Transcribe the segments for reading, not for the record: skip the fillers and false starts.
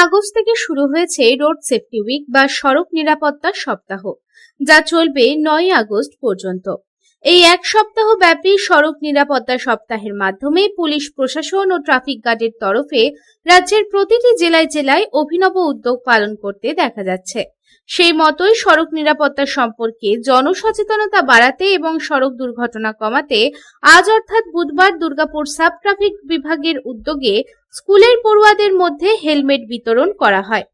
August থেকে শুরু হয়েছে রোড সেফটি উইক বা সড়ক নিরাপত্তা সপ্তাহ, যা চলবে 9 আগস্ট পর্যন্ত। এই এক সপ্তাহ ব্যাপী সড়ক নিরাপত্তা সপ্তাহের মাধ্যমে পুলিশ প্রশাসন ও ট্রাফিক গার্ডের তরফে রাজ্যের প্রতিটি জেলায় জেলায় অভিনব উদ্যোগ পালন করতে দেখা যাচ্ছে। সেই মতোই সড়ক নিরাপত্তা সম্পর্কে জনসচেতনতা বাড়াতে এবং সড়ক দুর্ঘটনা কমাতে আজ অর্থাৎ বুধবার দুর্গাপুর সাব ট্রাফিক বিভাগের উদ্যোগে স্কুলের পড়ুয়াদের মধ্যে হেলমেট বিতরণ করা হয়।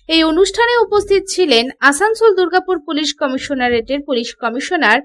এই অনুষ্ঠানে উপস্থিত ছিলেন আসানসোল দুর্গাপুর পুলিশ কমিশনারেটের police commissioner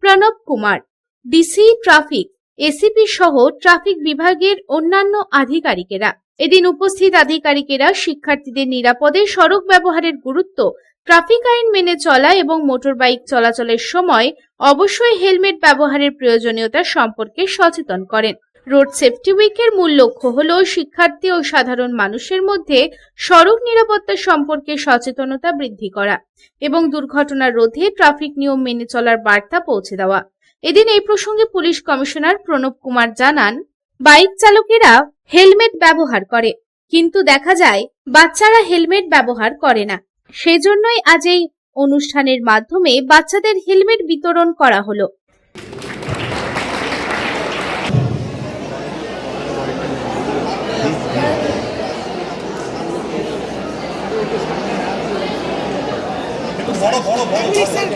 Pranab Kumar, DC traffic, ACP সহ ট্রাফিক বিভাগের অন্যান্য আধিকারিকেরা। এদিন উপস্থিত আধিকারিকেরা শিক্ষার্থীদের নিরাপদে সড়ক ব্যবহারের গুরুত্ব, ট্রাফিক আইন মেনে চলা এবং মোটর বাইক চলাচলের সময় অবশ্যই হেলমেট ব্যবহারের প্রয়োজনীয়তা সম্পর্কে সচেতন করেন। রোড সেফটি উইকের মূল লক্ষ্য হল শিক্ষার্থী ও সাধারণ মানুষের মধ্যে সড়ক নিরাপত্তা সম্পর্কে সচেতনতা বৃদ্ধি করা এবং দুর্ঘটনা রোধে ট্রাফিক নিয়ম মেনে চলার বার্তা পৌঁছে দেওয়া। এদিন এই প্রসঙ্গে পুলিশ কমিশনার প্রণব কুমার জানান, বাইক চালকেরা হেলমেট ব্যবহার করে, কিন্তু দেখা যায় বাচ্চারা হেলমেট ব্যবহার করে না। সেজন্যই আজ এই অনুষ্ঠানের মাধ্যমে বাচ্চাদের হেলমেট বিতরণ করা হলো।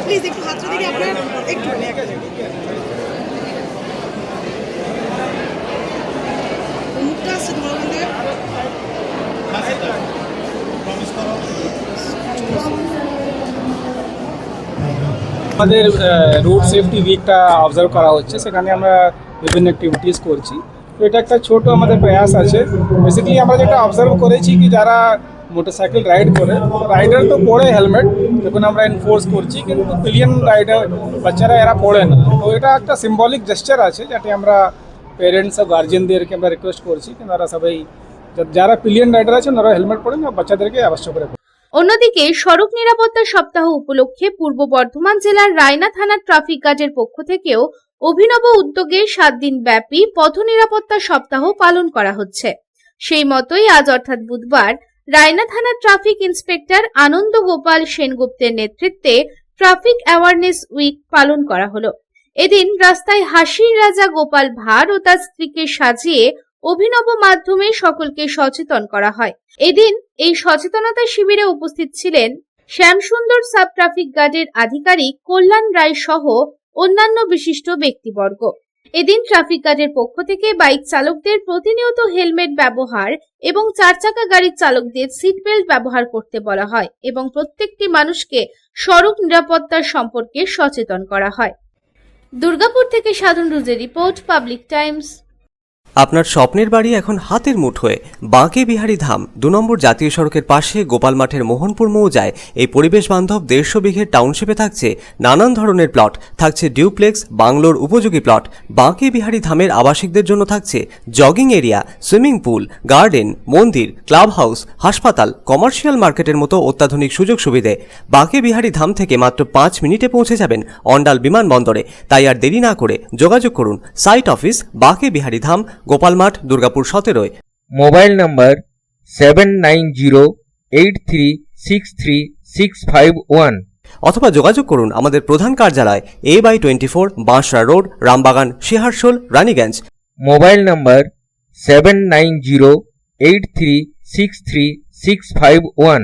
প্লিজ একটু হাতটা দিকে আপনার একটু মুখটা আসছে তোমার ওখান থেকে। আমাদের রোড সেফটি উইকটা অবজার্ভ করা হচ্ছে, সেখানে আমরা বিভিন্ন অ্যাক্টিভিটিস করছি। তো এটা একটা ছোট আমাদের প্রয়াস আছে। বেসিক্যালি আমরা যেটা অবজার্ভ করেছি কি যারা মোটরসাইকেল রাইড করে, রাইডার তো পড়ে হেলমেট, যখন আমরা এনফোর্স করছি, কিন্তু পিলিয়ন রাইডার বাচ্চারা এরা পড়ে না। তো এটা একটা সিম্বলিক জেস্চার আছে, যাতে আমরা পেরেন্টস ও গার্জিয়ানদেরকে আমরা রিকোয়েস্ট করছি কি তারা সবাই যারা পিলিয়ন রাইডার আছেন ওরা হেলমেট পড়েন, বাচ্চাদেরকে আবশ্যক করে। অন্যদিকে সড়ক নিরাপত্তা সপ্তাহ উপলক্ষে পূর্ব বর্ধমান জেলার রায়না থানার ট্রাফিক গার্ডের পক্ষ থেকেও অভিনব উদ্যোগে 7 দিন ব্যাপী পথ নিরাপত্তা সপ্তাহ পালন করা হচ্ছে। সেই মতোই আজ অর্থাৎ বুধবার রায়না থানার ট্রাফিক ইন্সপেক্টর আনন্দ গোপাল সেনগুপ্তের নেতৃত্বে ট্রাফিক অ্যাওয়ারনেস উইক পালন করা হলো। এদিন রাস্তায় হাসির রাজা গোপাল ভাঁড় ও তার স্ত্রীকে সাজিয়ে অভিনব মাধ্যমে সকলকে সচেতন করা হয়। এদিন এই সচেতনতা শিবিরে উপস্থিত ছিলেন শ্যামসুন্দর সাব ট্রাফিক গার্ডের আধিকারিক কল্যাণ রায় সহ অন্যান্য বিশিষ্ট ব্যক্তিবর্গ। এদিন ট্রাফিক গার্ডের পক্ষ থেকে বাইক চালকদের প্রতিনিয়ত হেলমেট ব্যবহার এবং 4 চাকা গাড়ির চালকদের সিট বেল্ট ব্যবহার করতে বলা হয় এবং প্রত্যেকটি মানুষকে সড়ক নিরাপত্তার সম্পর্কে সচেতন করা হয়। দুর্গাপুর থেকে সাধন রুজের রিপোর্ট, পাবলিক টাইমস। আপনার স্বপ্নের বাড়ি এখন হাতের মুঠোয়। বাঁকে বিহারী ধাম 2 নম্বর জাতীয় সড়কের পাশে গোপাল মাঠের মোহনপুর মৌজায় এই পরিবেশ বান্ধব 150 বিঘের টাউনশিপে থাকছে নানান ধরনের প্লট, থাকছে ডিউপ্লেক্স, বাংলোর উপযোগী প্লট। বাঁকে বিহারী ধামের আবাসিকদের জন্য থাকছে jogging area, swimming pool, garden, মন্দির, ক্লাব হাউস, হাসপাতাল, কমার্শিয়াল মার্কেটের মতো অত্যাধুনিক সুযোগ সুবিধে। বাঁকে বিহারী ধাম থেকে মাত্র 5 মিনিটে পৌঁছে যাবেন অন্ডাল বিমানবন্দরে। তাই আর দেরি না করে যোগাযোগ করুন। Site office Banke Bihari Dham, Gopalmath, Durgapur 17। Mobile number 7908363651 অথবা যোগাযোগ করুন আমাদের প্রধান কার্যালয় A/24 Banshra road, Rambagan, Searsole, Raniganj. Mobile number 7908363651